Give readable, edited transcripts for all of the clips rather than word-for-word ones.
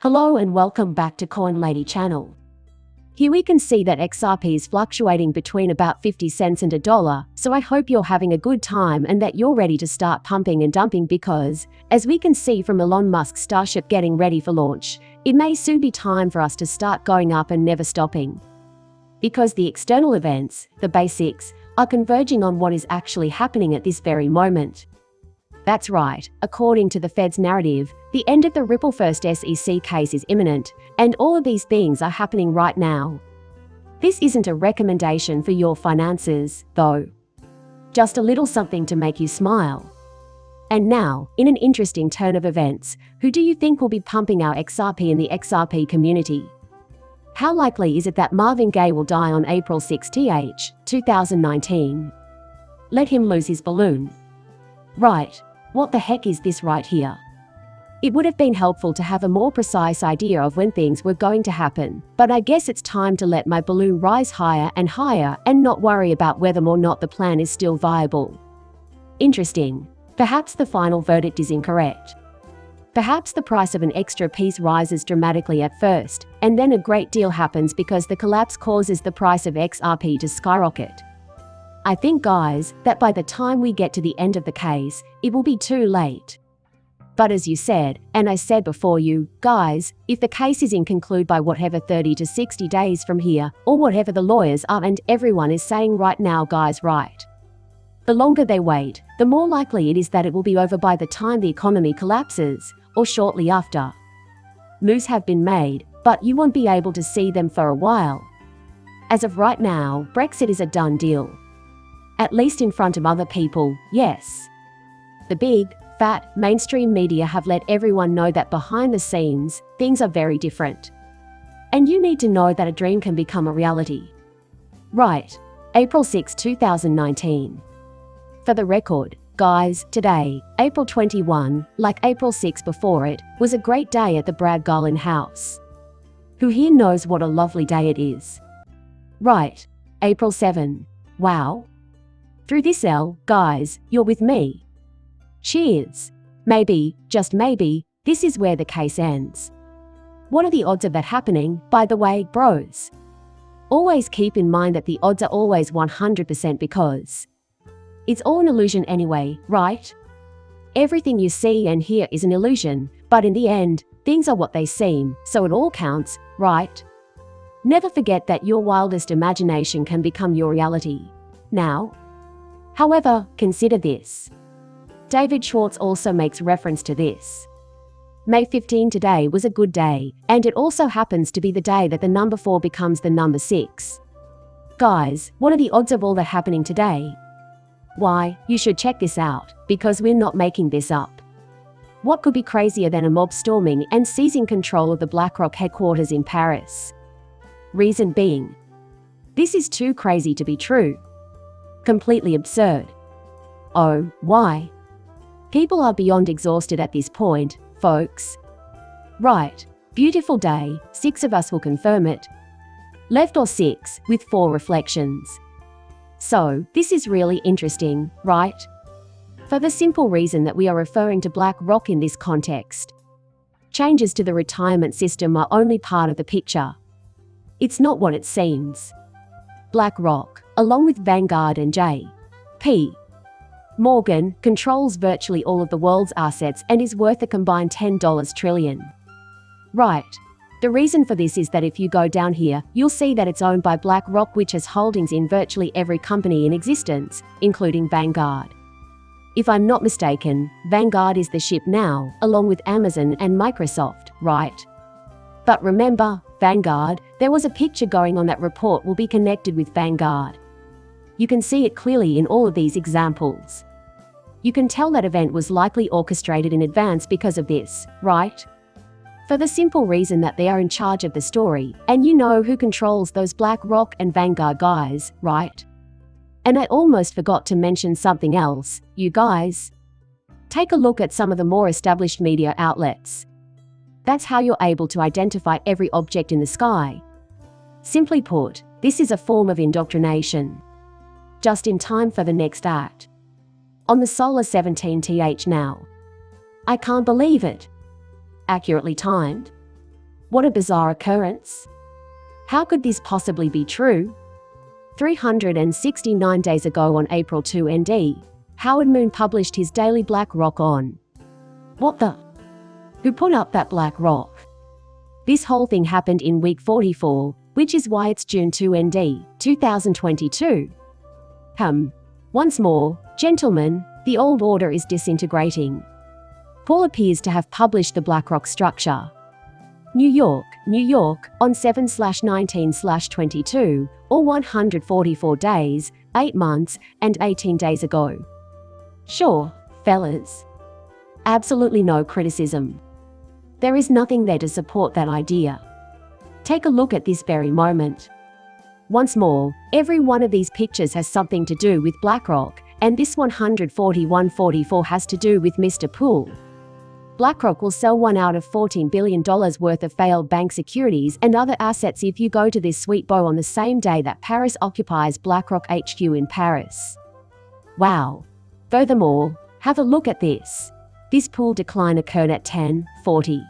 Hello and welcome back to Coin Lady channel. Here we can see that XRP is fluctuating between about 50 cents and $1, so I hope you're having a good time and that you're ready to start pumping and dumping because, as we can see from Elon Musk's Starship getting ready for launch, it may soon be time for us to start going up and never stopping. Because the external events, the basics, are converging on what is actually happening at this very moment. That's right, according to the Fed's narrative, the end of the Ripple First SEC case is imminent, and all of these things are happening right now. This isn't a recommendation for your finances, though. Just a little something to make you smile. And now, in an interesting turn of events, who do you think will be pumping our XRP in the XRP community? How likely is it that Marvin Gaye will die on April 6, 2019? Let him lose his balloon. Right. What the heck is this right here? It would have been helpful to have a more precise idea of when things were going to happen, but I guess it's time to let my balloon rise higher and not worry about whether or not the plan is still viable. Interesting. Perhaps the final verdict is incorrect. Perhaps the price of an extra piece rises dramatically at first, and then a great deal happens because the collapse causes the price of XRP to skyrocket. I think, guys, that by the time we get to the end of the case, it will be too late. But as you said, and I said before you, guys, if the case is inconclude by whatever 30 to 60 days from here, or whatever the lawyers are and everyone is saying right now, guys, right? The longer they wait, the more likely it is that it will be over by the time the economy collapses, or shortly after. Moves have been made, but you won't be able to see them for a while. As of right now, Brexit is a done deal. At least in front of other people, yes. The big, fat, mainstream media have let everyone know that behind the scenes, things are very different. And you need to know that a dream can become a reality. Right, April 6, 2019. For the record, guys, today, April 21, like April 6 before it, was a great day at the Brad Garland house. Who here knows what a lovely day it is? Right, April 7. Wow. Through this L, guys, you're with me. Cheers. Maybe, just maybe, this is where the case ends. What are the odds of that happening, by the way, bros? Always keep in mind that the odds are always 100% because it's all an illusion anyway, right? Everything you see and hear is an illusion, but in the end, things are what they seem, so it all counts, right? Never forget that your wildest imagination can become your reality. Now, however, consider this. David Schwartz also makes reference to this. May 15 today was a good day, and it also happens to be the day that the number 4 becomes the number 6. Guys, what are the odds of all that happening today? Why, you should check this out, because we're not making this up. What could be crazier than a mob storming and seizing control of the BlackRock headquarters in Paris? Reason being, this is too crazy to be true. Completely absurd. Oh, why? People are beyond exhausted at this point, folks. Right, beautiful day, 6 of us will confirm it. Left or 6, with 4 reflections. So, this is really interesting, right? For the simple reason that we are referring to BlackRock in this context. Changes to the retirement system are only part of the picture. It's not what it seems. BlackRock, along with Vanguard and J.P. Morgan, controls virtually all of the world's assets and is worth a combined $10 trillion. Right. The reason for this is that if you go down here, you'll see that it's owned by BlackRock, which has holdings in virtually every company in existence, including Vanguard. If I'm not mistaken, Vanguard is the ship now, along with Amazon and Microsoft, right? But remember, Vanguard, there was a picture going on that report will be connected with Vanguard. You can see it clearly in all of these examples. You can tell that event was likely orchestrated in advance because of this, right? For the simple reason that they are in charge of the story, and you know who controls those BlackRock and Vanguard guys, right? And I almost forgot to mention something else, you guys. Take a look at some of the more established media outlets. That's how you're able to identify every object in the sky. Simply put, this is a form of indoctrination. Just in time for the next act. On the solar 17th now. I can't believe it. Accurately timed. What a bizarre occurrence. How could this possibly be true? 369 days ago on April 2 ND, Howard Moon published his daily BlackRock on. What the? Who put up that BlackRock? This whole thing happened in week 44, which is why it's June 2 ND, 2022. Once more, gentlemen, the old order is disintegrating. Paul appears to have published the BlackRock structure. New York, on 7/19/22, or 144 days, 8 months, and 18 days ago. Sure, fellas. Absolutely no criticism. There is nothing there to support that idea. Take a look at this very moment. Once more, every one of these pictures has something to do with BlackRock, and this 141.44 has to do with Mr. Poole. BlackRock will sell $1 out of $14 billion worth of failed bank securities and other assets if you go to this sweet bow on the same day that Paris occupies BlackRock HQ in Paris. Wow. Furthermore, have a look at this. This Poole decline occurred at 10:40.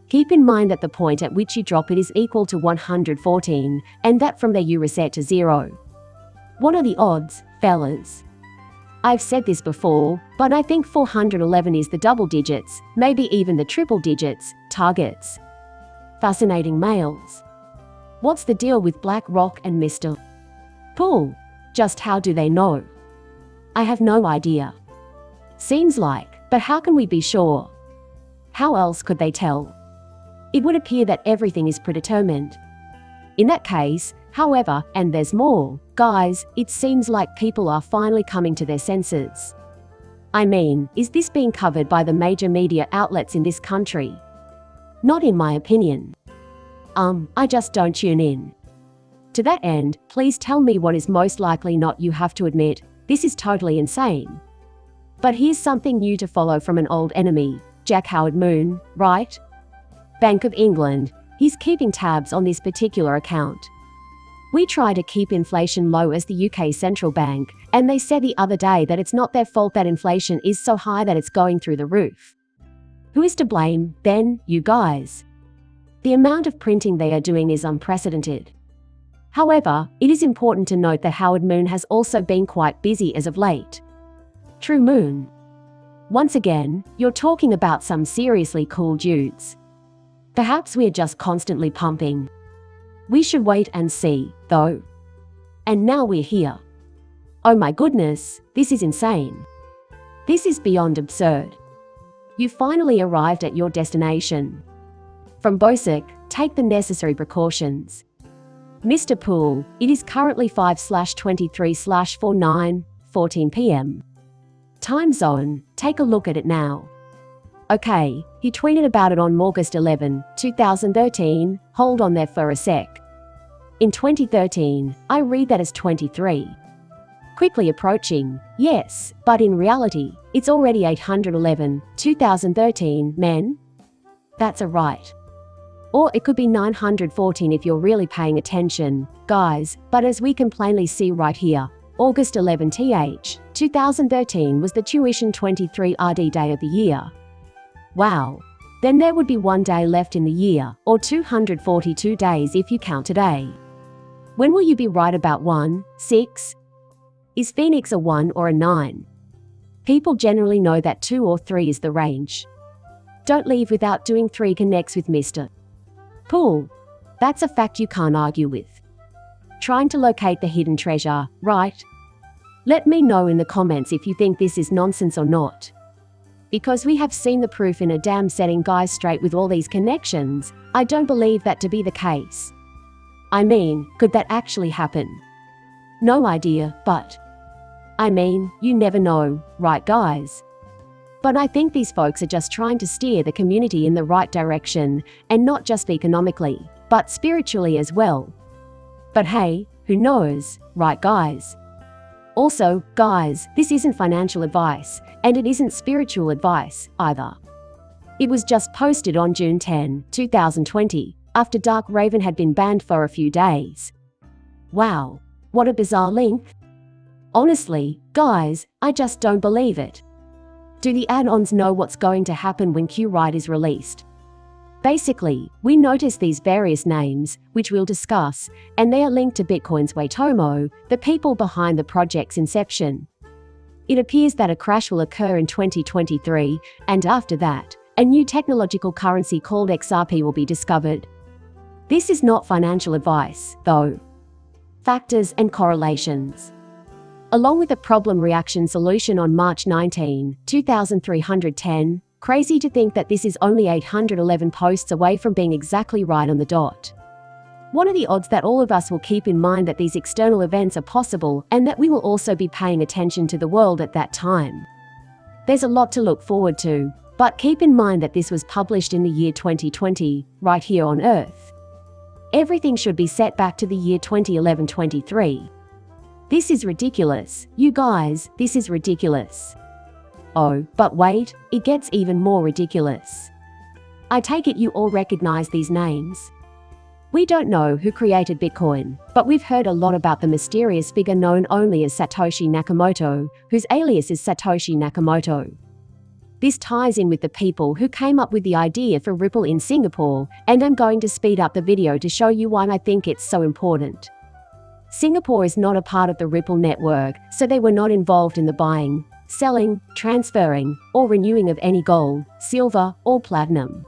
Keep in mind that the point at which you drop it is equal to 114, and that from there you reset to 0. What are the odds, fellas? I've said this before, but I think 411 is the double digits, maybe even the triple digits, targets. Fascinating mails. What's the deal with BlackRock and Mr. Poole? Just how do they know? I have no idea. Seems like, but how can we be sure? How else could they tell? It would appear that everything is predetermined. In that case, however, and there's more, guys, it seems like people are finally coming to their senses. I mean, is this being covered by the major media outlets in this country? Not in my opinion. I just don't tune in. To that end, please tell me what is most likely not. You have to admit, this is totally insane. But here's something new to follow from an old enemy, Jack Howard Moon, right? Bank of England, he's keeping tabs on this particular account. We try to keep inflation low as the UK central bank, and they said the other day that it's not their fault that inflation is so high that it's going through the roof. Who is to blame, then, you guys? The amount of printing they are doing is unprecedented. However, it is important to note that Howard Moon has also been quite busy as of late. True Moon. Once again, you're talking about some seriously cool dudes. Perhaps we're just constantly pumping. We should wait and see, though. And now we're here. Oh my goodness, this is insane. This is beyond absurd. You finally arrived at your destination. From Bosick, take the necessary precautions. Mr. Poole, it is currently 5/23/49:14 p.m. Time zone, take a look at it now. Okay, he tweeted about it on August 11, 2013, hold on there for a sec. In 2013, I read that as 23. Quickly approaching, yes, but in reality, it's already 811, 2013, men? That's a right. Or it could be 914 if you're really paying attention, guys, but as we can plainly see right here, August 11 th, 2013 was the tuition 23 RD day of the year. Wow. Then there would be 1 day left in the year, or 242 days if you count today. When will you be right about 1, 6? Is Phoenix a 1 or a 9? People generally know that 2 or 3 is the range. Don't leave without doing 3 connects with Mr. Poole. That's a fact you can't argue with. Trying to locate the hidden treasure, right? Let me know in the comments if you think this is nonsense or not. Because we have seen the proof in a damn setting, guys, straight with all these connections, I don't believe that to be the case. I mean, could that actually happen? No idea, but I mean, you never know, right guys? But I think these folks are just trying to steer the community in the right direction, and not just economically, but spiritually as well. But hey, who knows, right guys? Also, guys, this isn't financial advice, and it isn't spiritual advice, either. It was just posted on June 10, 2020, after Dark Raven had been banned for a few days. Wow, what a bizarre link. Honestly, guys, I just don't believe it. Do the add-ons know what's going to happen when Q-Ride is released? Basically, we notice these various names, which we'll discuss, and they are linked to Bitcoin's Waitomo, the people behind the project's inception. It appears that a crash will occur in 2023, and after that, a new technological currency called XRP will be discovered. This is not financial advice, though. Factors and correlations. Along with the problem reaction solution on March 19, 2310, crazy to think that this is only 811 posts away from being exactly right on the dot. What are the odds that all of us will keep in mind that these external events are possible and that we will also be paying attention to the world at that time? There's a lot to look forward to, but keep in mind that this was published in the year 2020, right here on Earth. Everything should be set back to the year 2011-23. This is ridiculous, you guys, this is ridiculous. Oh, but wait, it gets even more ridiculous. I take it you all recognize these names. We don't know who created Bitcoin, but we've heard a lot about the mysterious figure known only as Satoshi Nakamoto, whose alias is Satoshi Nakamoto. This ties in with the people who came up with the idea for Ripple in Singapore, and I'm going to speed up the video to show you why I think it's so important. Singapore is not a part of the Ripple network, so they were not involved in the buying, selling, transferring, or renewing of any gold, silver, or platinum.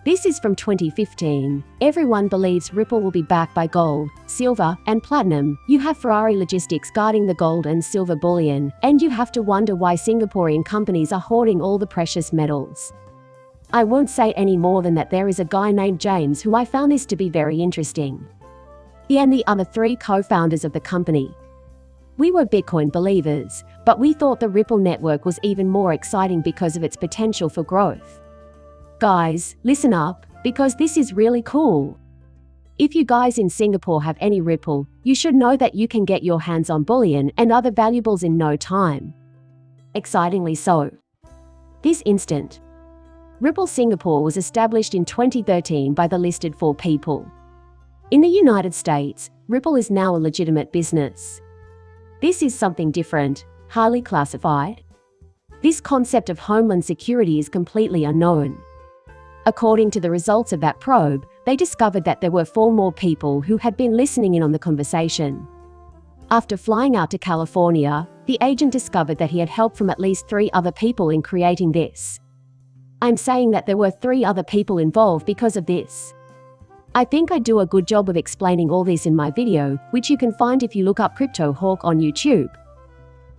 This is from 2015. Everyone believes Ripple will be backed by gold, silver, and platinum. You have Ferrari Logistics guarding the gold and silver bullion, and you have to wonder why Singaporean companies are hoarding all the precious metals. I won't say any more than that there is a guy named James who I found this to be very interesting. He and the other 3 co-founders of the company. We were Bitcoin believers, but we thought the Ripple network was even more exciting because of its potential for growth. Guys, listen up, because this is really cool. If you guys in Singapore have any Ripple, you should know that you can get your hands on bullion and other valuables in no time. Excitingly so. This instant. Ripple Singapore was established in 2013 by the listed 4 people. In the United States, Ripple is now a legitimate business. This is something different, highly classified. This concept of homeland security is completely unknown. According to the results of that probe, they discovered that there were 4 more people who had been listening in on the conversation. After flying out to California, the agent discovered that he had help from at least 3 other people in creating this. I'm saying that there were 3 other people involved because of this. I think I do a good job of explaining all this in my video, which you can find if you look up Crypto Hawk on YouTube.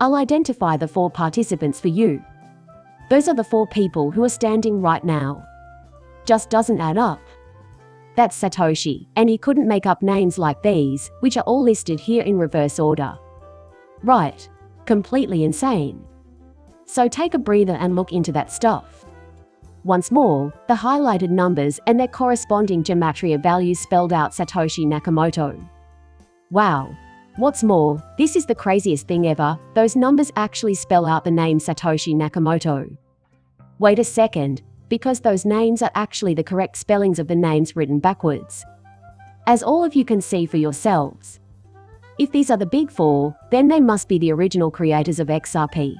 I'll identify the 4 participants for you. Those are the 4 people who are standing right now. Just doesn't add up. That's Satoshi, and he couldn't make up names like these, which are all listed here in reverse order. Right. Completely insane. So take a breather and look into that stuff. Once more, the highlighted numbers and their corresponding gematria values spelled out Satoshi Nakamoto. Wow. What's more, this is the craziest thing ever, those numbers actually spell out the name Satoshi Nakamoto. Wait a second, because those names are actually the correct spellings of the names written backwards. As all of you can see for yourselves. If these are the big 4, then they must be the original creators of XRP.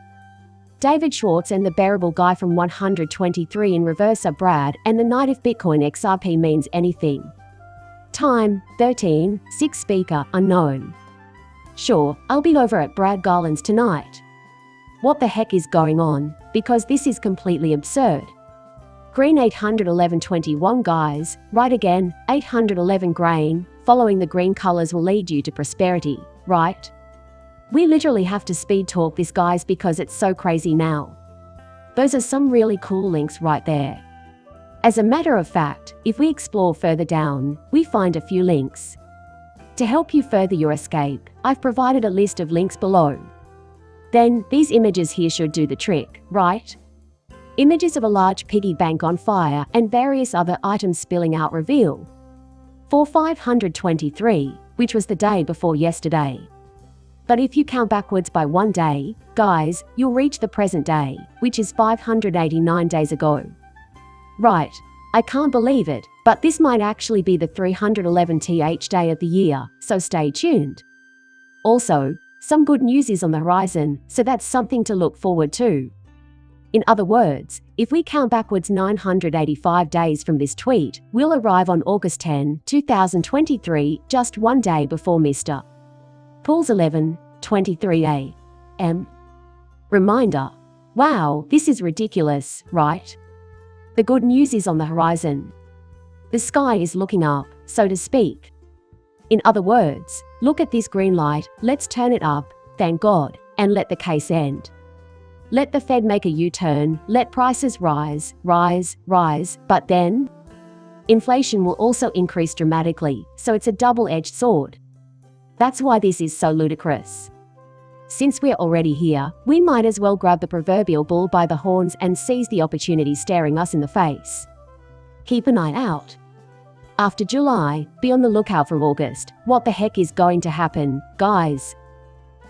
David Schwartz and the bearable guy from 123 in reverse are Brad, and the night if Bitcoin XRP means anything. Time, 13, 6 speaker, unknown. Sure, I'll be over at Brad Garland's tonight. What the heck is going on? Because this is completely absurd. Green 81121 guys, right again, 811 grain, following the green colors will lead you to prosperity, right? We literally have to speed talk this guys because it's so crazy now. Those are some really cool links right there. As a matter of fact, if we explore further down, we find a few links. To help you further your escape, I've provided a list of links below. Then, these images here should do the trick, right? Images of a large piggy bank on fire and various other items spilling out reveal. For 523, which was the day before yesterday. But if you count backwards by 1 day, guys, you'll reach the present day, which is 589 days ago. Right. I can't believe it, but this might actually be the 311th day of the year, so stay tuned. Also, some good news is on the horizon, so that's something to look forward to. In other words, If we count backwards 985 days from this tweet, we'll arrive on August 10, 2023, just one day before Mr. Paul's 11:23 a.m. reminder. Wow, this is ridiculous, right? The good news is on the horizon. The sky is looking up, so to speak. In other words, look at this green light, let's turn it up, thank God, and let the case end. Let the Fed make a U-turn, let prices rise, but then inflation will also increase dramatically, so it's a double-edged sword. That's why this is so ludicrous. Since we're already here, we might as well grab the proverbial bull by the horns and seize the opportunity staring us in the face. Keep an eye out. After July, be on the lookout for August. What the heck is going to happen, guys?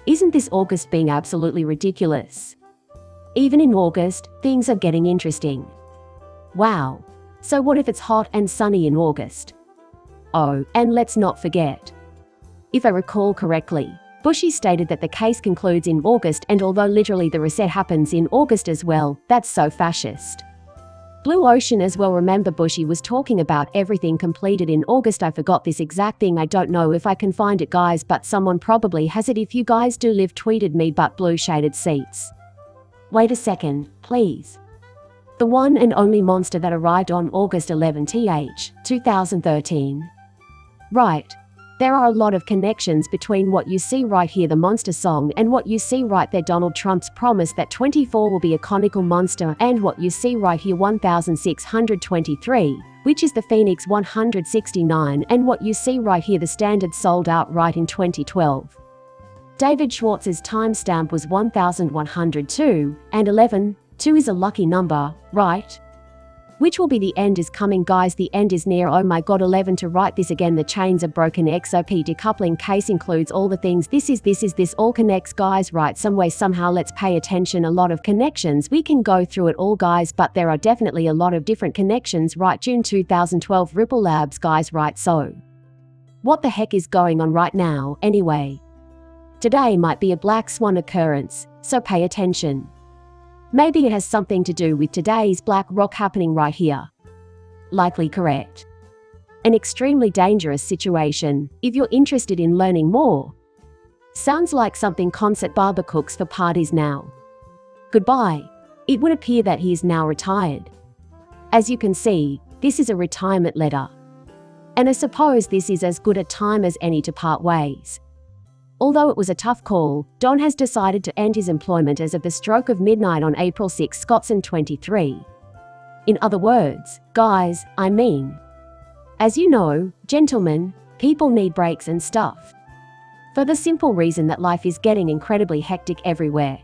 Isn't this August being absolutely ridiculous? Even in August, things are getting interesting. Wow. So what if it's hot and sunny in August? Oh, and let's not forget. If I recall correctly, Bushy stated that the case concludes in August, and although literally the reset happens in August as well, that's so fascist. Blue Ocean as well. Remember, Bushy was talking about everything completed in August. I forgot this exact thing. I don't know if I can find it, guys, but someone probably has it. If you guys do live, tweeted me, but blue shaded seats. Wait a second, please. The one and only monster that arrived on August 11, 2013. Right. There are a lot of connections between what you see right here, the monster song, and what you see right there, Donald Trump's promise that 24 will be a conical monster, and what you see right here, 1623, which is the Phoenix 169, and what you see right here, the Standard sold out right in 2012. David Schwartz's timestamp was 1102, and 11, 2 is a lucky number, right? Which will be the end is coming, guys, the end is near. Oh my god, 11 to write this again, the chains are broken. XRP decoupling case includes all the things. This all connects, guys, right? Some way, somehow, let's pay attention. A lot of connections. We can go through it all, guys, but there are definitely a lot of different connections, right? June 2012, Ripple Labs, guys, right? So what the heck is going on right now, anyway? Today might be a black swan occurrence, so pay attention. Maybe it has something to do with today's black rock happening right here. Likely correct. An extremely dangerous situation, if you're interested in learning more. Sounds like something Concert Barber cooks for parties now. Goodbye. It would appear that he is now retired. As you can see, this is a retirement letter. And I suppose this is as good a time as any to part ways. Although it was a tough call, Don has decided to end his employment as of the stroke of midnight on April 6, Scottson 23. In other words, guys, I mean, as you know, gentlemen, people need breaks and stuff. For the simple reason that life is getting incredibly hectic everywhere.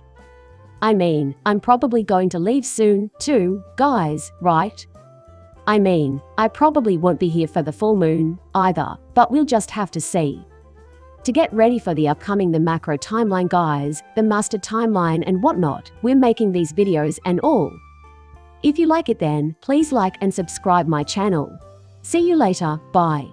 I mean, I'm probably going to leave soon, too, guys, right? I mean, I probably won't be here for the full moon, either, but we'll just have to see. To get ready for the upcoming the macro timeline, guys, the master timeline and whatnot, we're making these videos and all. If you like it, then please like and subscribe my channel. See you later, bye.